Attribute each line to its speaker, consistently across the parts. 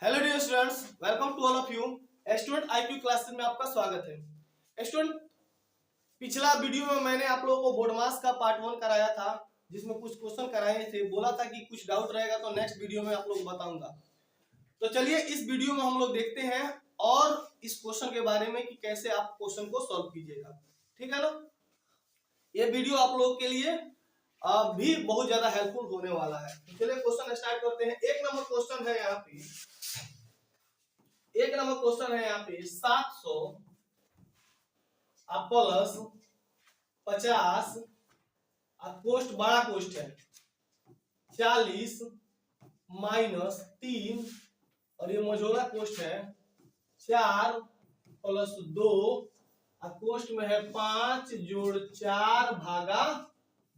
Speaker 1: Hello dear students, welcome to all of you. Student IQ classes में आपका स्वागत है। स्टूडेंट, पिछला वीडियो में मैंने आप लोगों को बोर्ड मास का पार्ट 1 कराया था, जिसमें कुछ क्वेश्चन कराए थे। बोला था कि कुछ डाउट रहेगा तो नेक्स्ट वीडियो में आप लोग बताऊंगा। तो चलिए इस वीडियो में हम लोग देखते हैं और इस क्वेश्चन के बारे में कि कैसे आप क्वेश्चन को सॉल्व कीजिएगा। ठीक है ना। ये वीडियो आप लोगों के लिए भी बहुत ज्यादा हेल्पफुल होने वाला है। तो चलिए क्वेश्चन स्टार्ट करते हैं। एक नंबर क्वेश्चन है यहाँ पे, 700 प्लस 50 कोष्ट बड़ा कोष्ट है 40 माइनस 3 और ये मझोला कोष्ट है 4 प्लस 2 कोष्ट में है 5 जोड़ 4 भागा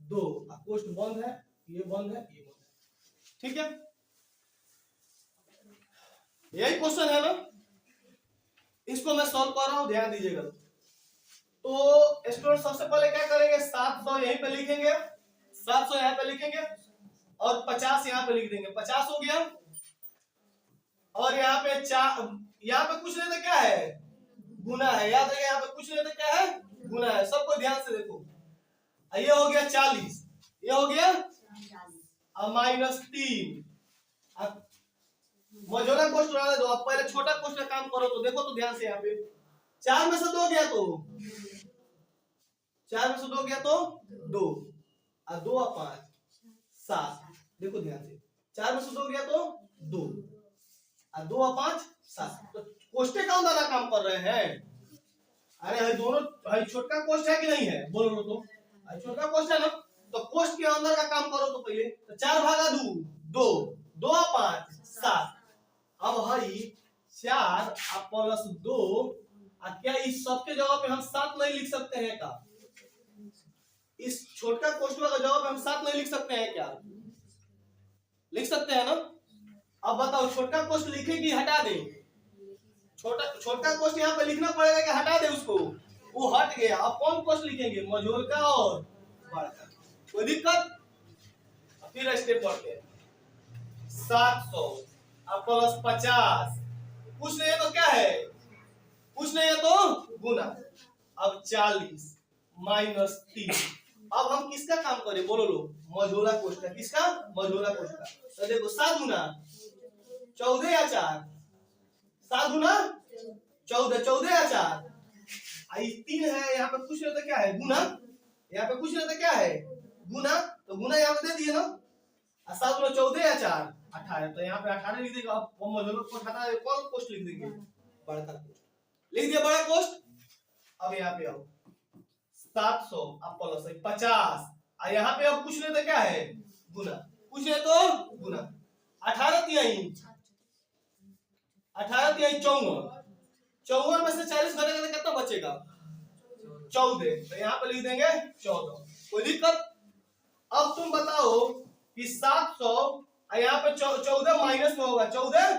Speaker 1: 2। कोष्ट बंद है, ये बंद है, ये बंद है। ठीक है, यही क्वेश्चन है ना। इसको मैं सॉल्व कर रहा हूं, ध्यान दीजिएगा। तो स्टूडेंट सबसे पहले क्या करेंगे, 700 यहीं पे लिखेंगे, 700 यहाँ पे लिखेंगे और 50 यहाँ पे लिख देंगे। 50 हो गया और यहाँ पे यहाँ पे कुछ नहीं तो क्या है, गुना है। याद रखिए, यहाँ पे कुछ नहीं तो क्या है, गुना है। सबको ध्यान से देखो। ये हो गया 40, ये हो गया माइनस 3। मझोला कोष्ट रहने दो, आप पहले छोटा कोष्ट का काम करो। तो देखो तो ध्यान से, यहाँ पे 4 में से 2 गया तो 4 में से 2 गया तो 2 और 2 और 5 7। देखो ध्यान से, 4 में से 2 गया तो 2 और 2 और 5 7। तो कोष्टे का अंदर काम कर रहे हैं। अरे ये दोनों छोटका कोष्ट है कि नहीं है, बोलो तो। छोटका कोष्ट है ना, तो कोष्ट के अंदर का काम करो। तो पहले तो 4 भागा 2 2 2 और 5 7। अब भाई 4 प्लस 2, क्या इस सबके जगह पे हम 7 नहीं लिख सकते हैं क्या? इस छोटका कोष्ट का जवाब हम 7 नहीं लिख सकते हैं क्या? लिख सकते हैं ना। अब बताओ, छोटका कोष्ट लिखे कि हटा दें? छोटका कोष्ट यहाँ पे लिखना पड़ेगा कि हटा दे उसको? वो हट गया। अब कौन कोष्ट लिखेंगे, मझोलका और बड़का। कोई दिक्कत? फिर स्टेप बढ़ते हैं। 700 प्लस 50, कुछ नहीं है तो क्या है, कुछ नहीं है तो गुना। अब 40 माइनस 3। अब हम किसका काम करें, बोलो लो? मझोला कोष्ट का। किसका? मझोला कोष्ट का। तो देखो 7 गुना 14 या 4, 7 गुना 14, 14 या 4। 3 है यहाँ पे, कुछ नहीं तो क्या है, गुना। यहाँ पे कुछ नहीं तो क्या है, गुना। तो गुना यहाँ पे दे दिए ना। 7 गुना 14 या 4 18। तो यहाँ पे 18 लिख देगा। अब मझोला कोष्ट हटा दे, कौन कोष्ट लिख देंगे? बड़ा कोष्ट लिख दिया, बड़ा कोष्ट। अब यहाँ पे आओ, 700 प्लस 50 और यहाँ पे अब कुछ नहीं तो क्या है, गुना। कुछ नहीं तो गुना। 18 तिहाई 54। 54 में से 40 घटेगा तो कितना बचेगा, 14। तो यहाँ पे लिख देंगे 14। कोई दिक्कत? अब तुम बताओ कि 700 और यहाँ पे 14 माइनस में होगा। 14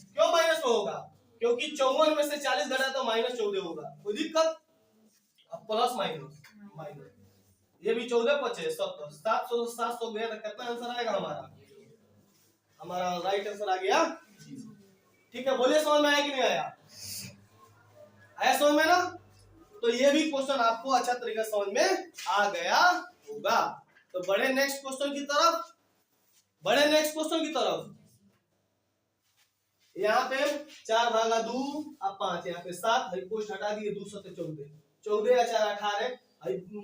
Speaker 1: क्यों माइनस में होगा? क्योंकि 54 में से 40 घटा तो माइनस 14 होगा। कोई दिक्कत? अब प्लस माइनस माइनस, ये भी 14 पचे 70। 700 700 गया तो कितना आंसर आएगा हमारा? हमारा राइट आंसर आ गया। ठीक है, बोलिए समझ में आया कि नहीं आया? आया समझ में ना। तो ये भी क्वेश्चन आपको अच्छा तरीका समझ में आ गया होगा। तो बढ़े नेक्स्ट क्वेश्चन की तरफ, बढ़े नेक्स्ट क्वेश्चन की तरफ। यहाँ पे 4 भागा 2 अब 5, यहाँ पे 7 कोष्ट हटा दिए, 2 7 14, 14 या 4 18।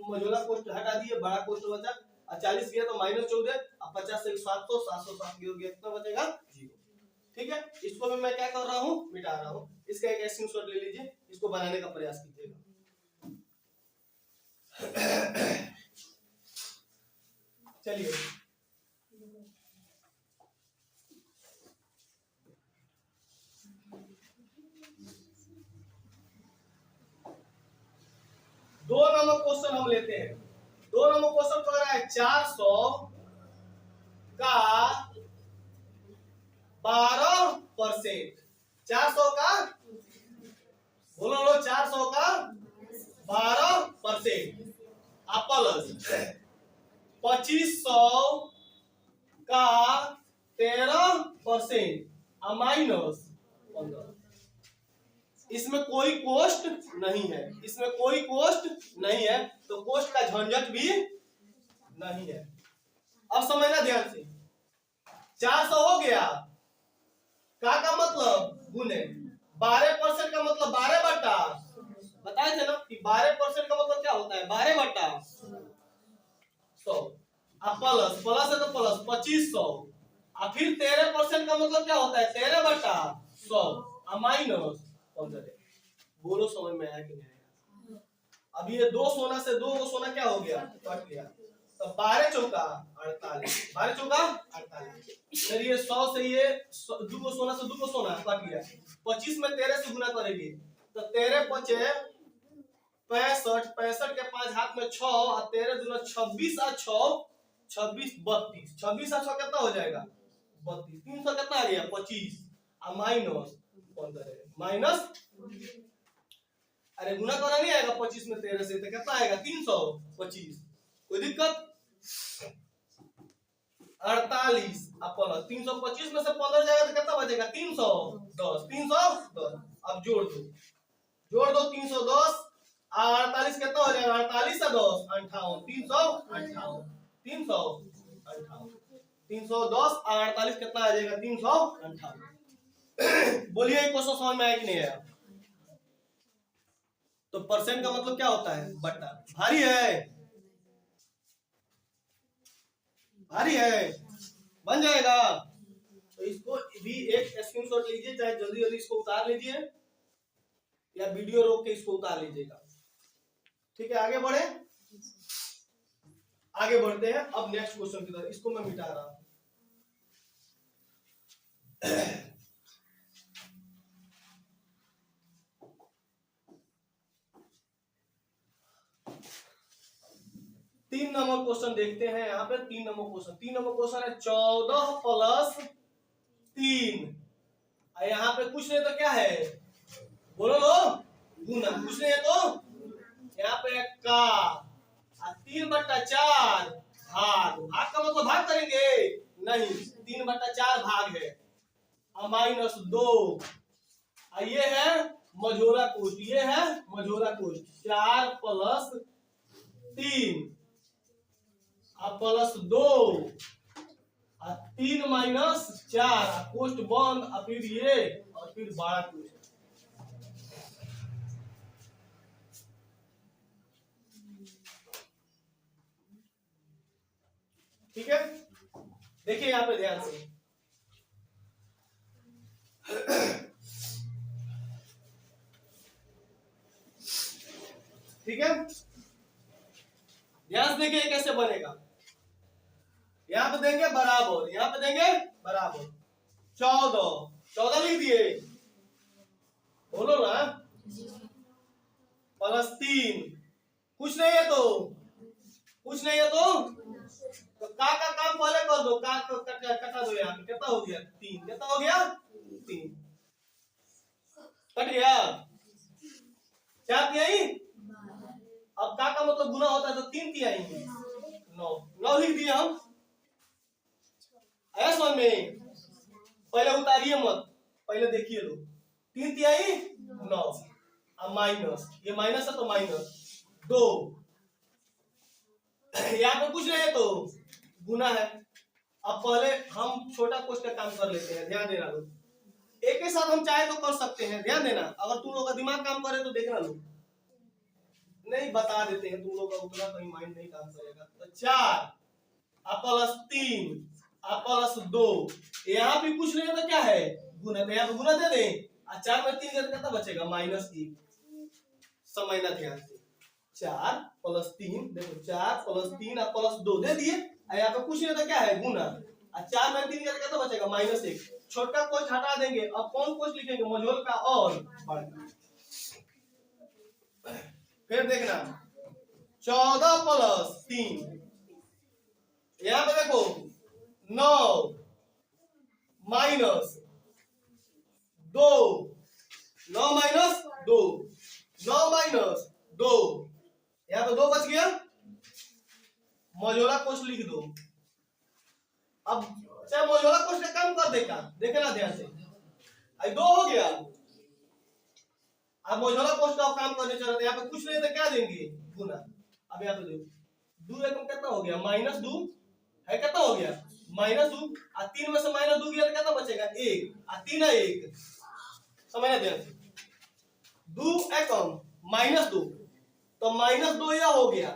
Speaker 1: मझोला कोष्ट हटा दिए, बड़ा कोष्ट बचा। 40 गया तो माइनस 14 और 50 से 700 707 गया, कितना बचेगा? 0। ठीक है, इसको भी मैं क्या कर रहा हूँ, मिटा रहा हूँ। इसका एक स्क्रीनशॉट ले लीजिए, इसको बनाने का प्रयास कीजिएगा। चलिए दो नंबर क्वेश्चन हम लेते हैं। 2 नंबर क्वेश्चन कह रहा है 400 का 12%। 400 का, बोलो लो, 400 का 12% प्लस 2500 का 13%। माइनस 15। इसमें कोई कोष्ट नहीं है, इसमें कोई कोष्ट नहीं है, तो कोष्ट का झंझट भी नहीं है। अब समझना ध्यान से, 400 हो गया, का मतलब गुने 12% का मतलब 12 बटा, बताए थे ना कि 12% का मतलब क्या होता है, 12 बटा 100। अब प्लस प्लस है तो प्लस 2500, और फिर 13% का मतलब क्या होता है, 13 बटा 100 और माइनस 15। बोलो समझ में आया कि नहीं आया? अब ये 2 सोना से 2 सोना क्या हो गया, कट गया, तो 12 चौका 48, 12 चौका 48। फिर ये 100 से ये 2 सोना से 2 सोना कट गया, 25 में 13 से गुना करेंगे तो 13 बचे 65, 65 के 5 हाथ में 6 और 13 दूना 26 और 6 26 32, 26 और 6 कितना हो जाएगा 32, 300 कितना आ गया 25 और माइनस 15, माइनस, अरे गुना करना नहीं आएगा 25 में 13 से तो कितना आएगा 325, कोई दिक्कत। 48 प्लस 325 में से 15 जाएगा तो कितना बचेगा 310, 310। अब जोड़ दो 310 और 48 कितना हो जाएगा, 48 से 10 58, 358, 358, 310 और 48 कितना आ जाएगा 358। बोलिए क्वेश्चन समझ में आया कि नहीं आया? तो परसेंट का मतलब क्या होता है, बटा। भारी है, भारी है, बन जाएगा। तो इसको भी एक स्क्रीनशॉट लीजिए, चाहे जल्दी जल्दी इसको उतार लीजिए या वीडियो रोक के इसको उतार लीजिएगा। ठीक है, आगे बढ़े, आगे बढ़ते हैं अब नेक्स्ट क्वेश्चन की तरफ। इसको मैं मिटा रहा हूं। तीन नंबर क्वेश्चन देखते हैं यहाँ पे। 3 नंबर क्वेश्चन है 14 प्लस 3। यहाँ पे कुछ नहीं तो क्या है, बोलो लो, गुना। कुछ नहीं है तो यहाँ पे का 3/4 भाग, भाग का मतलब भाग करेंगे नहीं, 3/4 भाग है और माइनस 2। ये है मझोला कोष्ट, ये है मझोला कोष्ट। 4 प्लस 3 प्लस 2 और 3 माइनस 4 कोष्ट बंद और फिर ये और फिर 12 कोष्ट। ठीक है, देखिए यहाँ पे ध्यान से। ठीक है, ध्यान से देखिए कैसे बनेगा। यहाँ पे देंगे बराबर, यहाँ पे देंगे बराबर 14 लिख दिए, बोलो ना, प्लस 3। कुछ नहीं है तो, कुछ नहीं है तो का काम पहले कर दो, का कटा दो। यहाँ पे कितना हो गया 3, कितना हो गया 3, कट गया 4 तिहाई। अब का मतलब गुना होता है तो 3 तिहाई 9 लिख दिए हम। आया समझ में? पहले उतारिए मत, पहले देखिए लो। 3 तिहाई 9 अब माइनस, ये माइनस है तो माइनस 2। यहाँ पे कुछ नहीं है तो गुना है। अब पहले हम छोटा कोष्ट का काम कर लेते हैं, ध्यान देना लोग। एक के साथ हम चाहे तो कर सकते हैं, ध्यान देना। अगर तुम लोग का दिमाग काम करे तो देखना लोग, नहीं बता देते हैं, तुम लोग का उतना कहीं माइंड नहीं काम करेगा। तो 4 प्लस 3 प्लस 2, यहाँ भी कुछ नहीं तो क्या है गुना, तो यहाँ पे गुना दे दें और 4 में 3 कितना बचेगा -1। समझना ध्यान से, 4 प्लस 3, देखो 4 प्लस 3 प्लस 2 दे दिए, यहाँ पे कुछ नहीं तो क्या है गुना, और 4 में 3 कितना बचेगा -1। छोटा कोष्ट हटा देंगे, अब कौन कोष्ट लिखेंगे, मझोल का और बड़ा। फिर देखना 14 प्लस 3, यहाँ पे देखो 9 माइनस 2, 9 माइनस 2, 9 माइनस 2, यहाँ पे 2 बच गया। मझोला कोष्ट लिख दो। अब चाहे मझोला कोष्ट का काम कर देगा, देखना ध्यान से। आई 2 हो गया। अब मौजूदा कोष्ट का काम करने चल रहे, यहाँ पे कुछ नहीं तो क्या देंगे, गुना। अब यहाँ पे देखो 2 एकम कितना हो गया, -2 है, कितना हो गया -2, और 3 में से -2 गया तो कितना बचेगा 1, और 3 है 1, समझना ध्यान से। 2 एकम -2 तो -2 यह हो गया,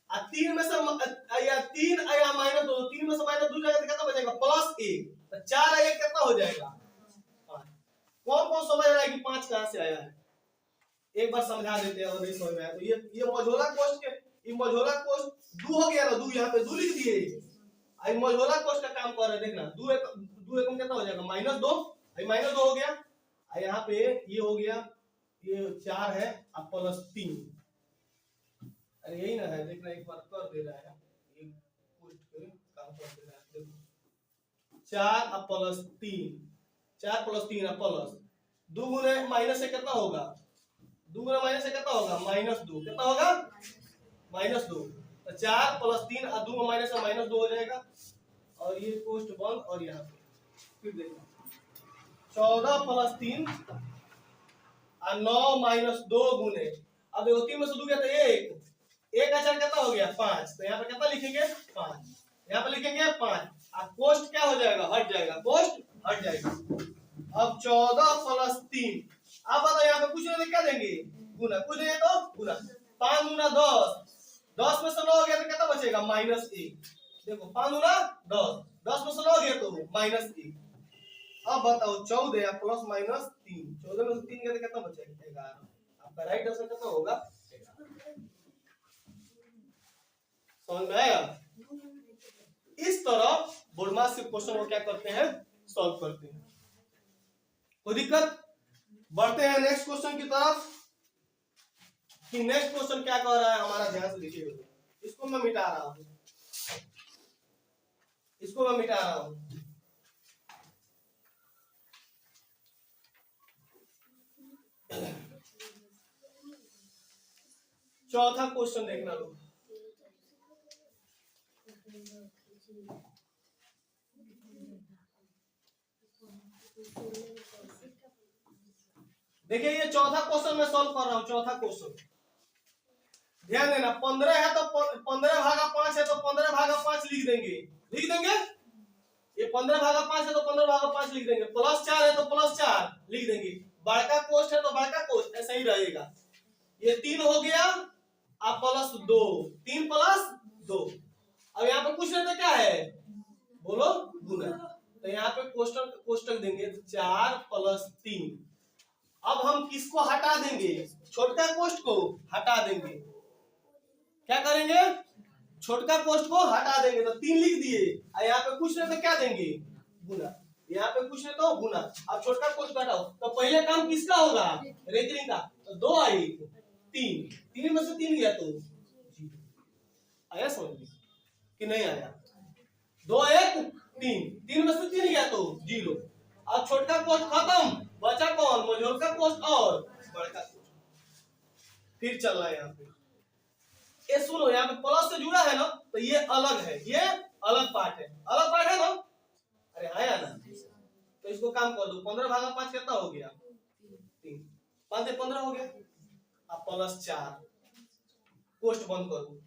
Speaker 1: और 3 में से या 3 या -2, 3 में से -2 जाएगा तो कितना बचेगा +1, तो 4 और 1 कितना हो जाएगा 5। कौन कौन समझ रहा है कि 5 कहां से आया है, एक बार समझा देते हैं, और नहीं समझ में आया तो ये मझोला कोष्ठ के, ये मझोला कोष्ठ 2 हो गया ना, 2 यहाँ पे 2 लिख दिए, आई मझोला कोष्ठ का काम कर रहे हैं, देखना 2 एकम कितना हो जाएगा -2, आई -2 हो गया, और यहाँ पे ये हो गया, ये 4 है अब +3, अरे यही ना है, देखना एक बार कर दे रहा है, ये कोष्ठ के काम कर दे रहा है, देखो 4 अब +3, 4 + 3 अब प्लस 2 गुने माइनस से कितना होगा, 2 गुना माइनस से कितना होगा -2, कितना होगा -2, तो 4 + 3 और 2 माइनस से -2 हो जाएगा, और ये कोष्ठ बंद, और यहाँ पे फिर देखो 14 + 3 और 9 - 2 गुने, अब देखो 3 में से 2 गया तो 1 का 4 कितना हो गया 5, तो यहाँ पे कितना लिखेंगे 5, यहाँ पे लिखेंगे 5, और कोष्ठ क्या हो जाएगा, हट जाएगा, कोष्ठ हट जाएगा। अब 14 + 3, अब बताओ यहाँ पे कुछ नहीं तो क्या देंगे, गुना, कुछ नहीं तो गुना, 5 गुना 10, 10 में से 9 गया तो कितना बचेगा -1, देखो 5 गुना 10, 10 में से 9 गया तो -1। अब बताओ 14 + -3, 14 में से 3 गया तो कितना बचेगा 11, आपका राइट आंसर कितना होगा 11। समझ में आया? इस तरह बोर्ड मार्क्स के क्वेश्चन को क्या करते हैं, सॉल्व करते हैं। कोई दिक्कत? बढ़ते हैं नेक्स्ट क्वेश्चन की तरफ, कि नेक्स्ट क्वेश्चन क्या कह रहा है हमारा, ध्यान से देखिए, इसको मैं मिटा रहा हूं, इसको मैं मिटा रहा हूं। चौथा क्वेश्चन देखना लोग, देखिए ये चौथा क्वेश्चन मैं सॉल्व कर रहा हूं, चौथा क्वेश्चन ध्यान देना, 15 है तो 15/5 है तो 15/5 लिख देंगे, लिख देंगे, ये 15/5 है तो 15/5 लिख देंगे, +4 है तो +4 लिख देंगे, बड़का कोष्ठ है तो बड़का कोष्ठ ऐसा ही रहेगा, ये 3 हो गया अब +2, 3 + 2, अब यहाँ पे कुछ नहीं तो क्या है, बोलो गुना, तो यहाँ पे कोष्टक देंगे 4 + 3, अब हम किसको हटा देंगे, छोटका कोष्ठ को हटा देंगे, क्या करेंगे, छोटका कोष्ठ को हटा देंगे, तो 3 लिख दिए, और यहाँ पे कुछ नहीं तो क्या देंगे गुना, यहाँ पे कुछ नहीं तो गुना, अब छोटका कोष्ठ हटाओ, तो पहले काम किसका होगा, रेखनी का, तो 2 आई 3, 3 में से 3 गया तो 0, आया समझ में कि नहीं आया, 2 1 3, 3 में से 3 गया तो 0, अब छोटका कोष्ठ खत्म, बचा कौन, मझोलका कोष्ठ और बड़का कोष्ठ, फिर चल रहा है यहाँ पे, ये सुनो यहाँ पे प्लस से जुड़ा है ना, तो ये अलग है, ये अलग पार्ट है, अलग पार्ट है ना, अरे आया ना, तो इसको काम कर दो, 15/5 कितना हो गया 3, 5 से 15 हो गया, अब +4, कोष्ठ बंद करो,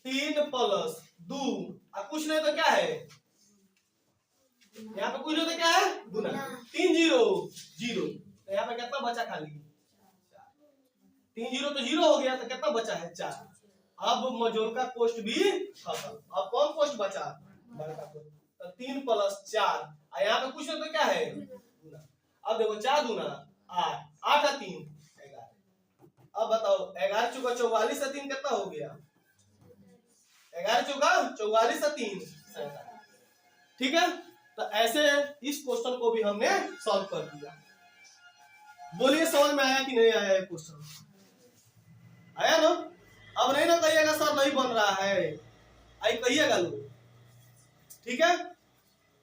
Speaker 1: 3 + 2, अब कुछ नहीं तो क्या है, यहाँ पे कुछ नहीं तो क्या है गुना, 3 0 0, तो यहाँ पे कितना बचा खाली 3 0, तो 0 हो गया, तो कितना बचा है 4, अब मझोलका कोष्ठ भी खत्म, अब कौन कोष्ठ बचा, बड़का कोष्ठ, तो 3 + 4, और यहाँ पे कुछ नहीं तो क्या है गुना, अब देखो 4 गुना 8, 8 और 3 11, अब बताओ 11 चौका 44 और 3 कितना हो गया, 11 चौका 44 और 3 47, ठीक है, तो ऐसे इस क्वेश्चन को भी हमने सॉल्व कर दिया। बोलिए समझ में आया कि नहीं आया ये क्वेश्चन, आया ना, अब नहीं ना कहिएगा सर नहीं बन रहा है, आई कहिएगा लोग, ठीक है।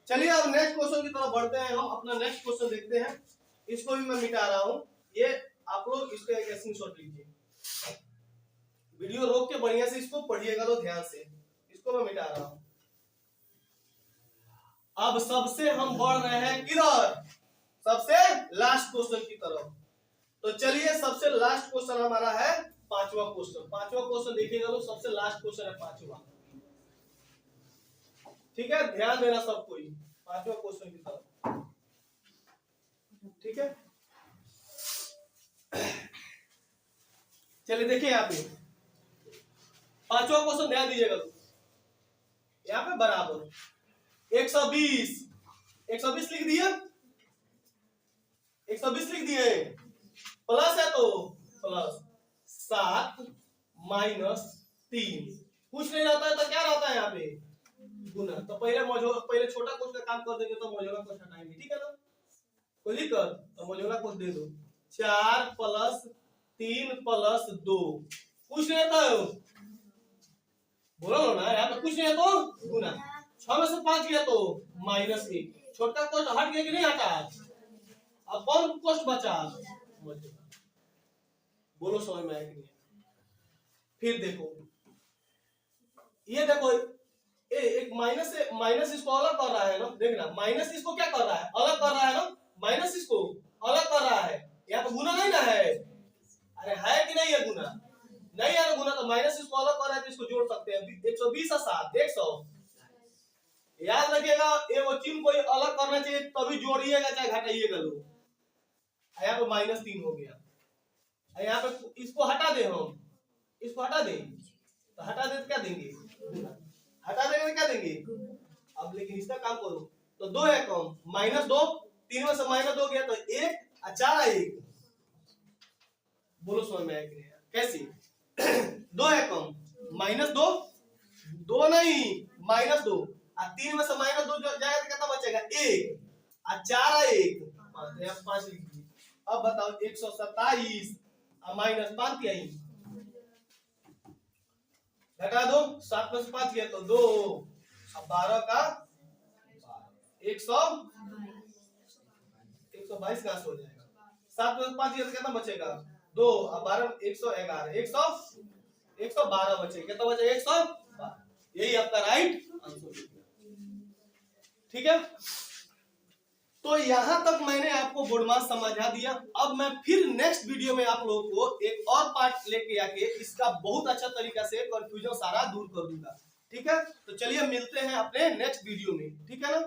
Speaker 1: चलिए अब नेक्स्ट क्वेश्चन की तरफ बढ़ते हैं, हम अपना नेक्स्ट क्वेश्चन देखते हैं, इसको भी मैं मिटा रहा हूं, ये आप लोग इसको एक स्क्रीनशॉट लीजिए, वीडियो रोक के बढ़िया से इसको पढ़िएगा तो ध्यान से, इसको मैं मिटा रहा हूं। अब सबसे हम बढ़ रहे हैं किधर, सबसे लास्ट क्वेश्चन की तरफ। तो चलिए सबसे लास्ट क्वेश्चन हमारा है पांचवा क्वेश्चन। पांचवा क्वेश्चन देखिएगा लोग, सबसे लास्ट क्वेश्चन है पांचवा। ठीक है, ध्यान देना सब कोई पांचवा क्वेश्चन की तरफ। ठीक है, चलिए देखिए यहाँ पे पांचवा क्वेश्चन ध्यान दीजिएगा लोग। यहाँ पे बराबर 120 120 लिख दिए, 120 लिख दिए, प्लस है तो प्लस 7 माइनस 3, कुछ नहीं रहता है तो क्या रहता है यहाँ पे गुना। तो पहले छोटा कोष का काम कर देंगे तो मौजूदा कोष हटाएंगे। ठीक है ना, कोई दिक्कत? तो मौजूदा कोष दे दो, 4 प्लस 3 प्लस 2, कुछ नहीं रहता है, बोलो ना यहाँ पे कुछ नहीं है तो गुना। 6 में से 5 गया तो माइनस 1, छोटा कोष्ट हट गया कि नहीं हटा? अब कौन कोष्ट बचा? बोलो समझ में आया कि नहीं? फिर देखो ये देखो एक माइनस इसको अलग कर रहा है ना, देखना माइनस इसको क्या कर रहा है, अलग कर रहा है ना, माइनस इसको अलग कर रहा है। यहाँ पे गुना नहीं ना है, अरे है कि नहीं है गुना? नहीं है ना गुना, तो माइनस इसको अलग कर रहा है तो इसको जोड़ सकते हैं। 120 और 7 100। याद रखिएगा ये वो चिन्ह कोई अलग करना चाहिए तभी जोड़िएगा चाहे घटाइएगा लोग। यहाँ पे माइनस 3 हो गया, यहाँ पे इसको हटा दे, हम इसको हटा दें तो हटा दे तो क्या देंगे? हटा देंगे तो क्या देंगे? अब लेकिन इसका काम करो तो 2 है कम, माइनस 2, 3 में से माइनस 2 गया तो 1 और 4 है 1। बोलो समझ में आया कि नहीं? कैसी 2 है कम, माइनस 2, 2 नहीं माइनस 2, और 3 में से माइनस 2 जाएगा तो कितना बचेगा? 1 और 4 है 1, 5 लिख दीजिए। अब बताओ 127 और माइनस 5 क्या ही घटा दो, 7 में से 5 गया तो 2, अब 12 का 122 कहां से हो जाएगा? 7 में से 5 गया तो कितना बचेगा? 2 और 12 111 112 बचेगा। कितना बचेगा? 112। यही आपका राइट आंसर। ठीक है, तो यहां तक मैंने आपको बोर्ड मास समझा दिया। अब मैं फिर नेक्स्ट वीडियो में आप लोगों को एक और पार्ट लेके आके इसका बहुत अच्छा तरीका से कंफ्यूजन सारा दूर कर दूंगा। ठीक है, तो चलिए मिलते हैं अपने नेक्स्ट वीडियो में। ठीक है ना।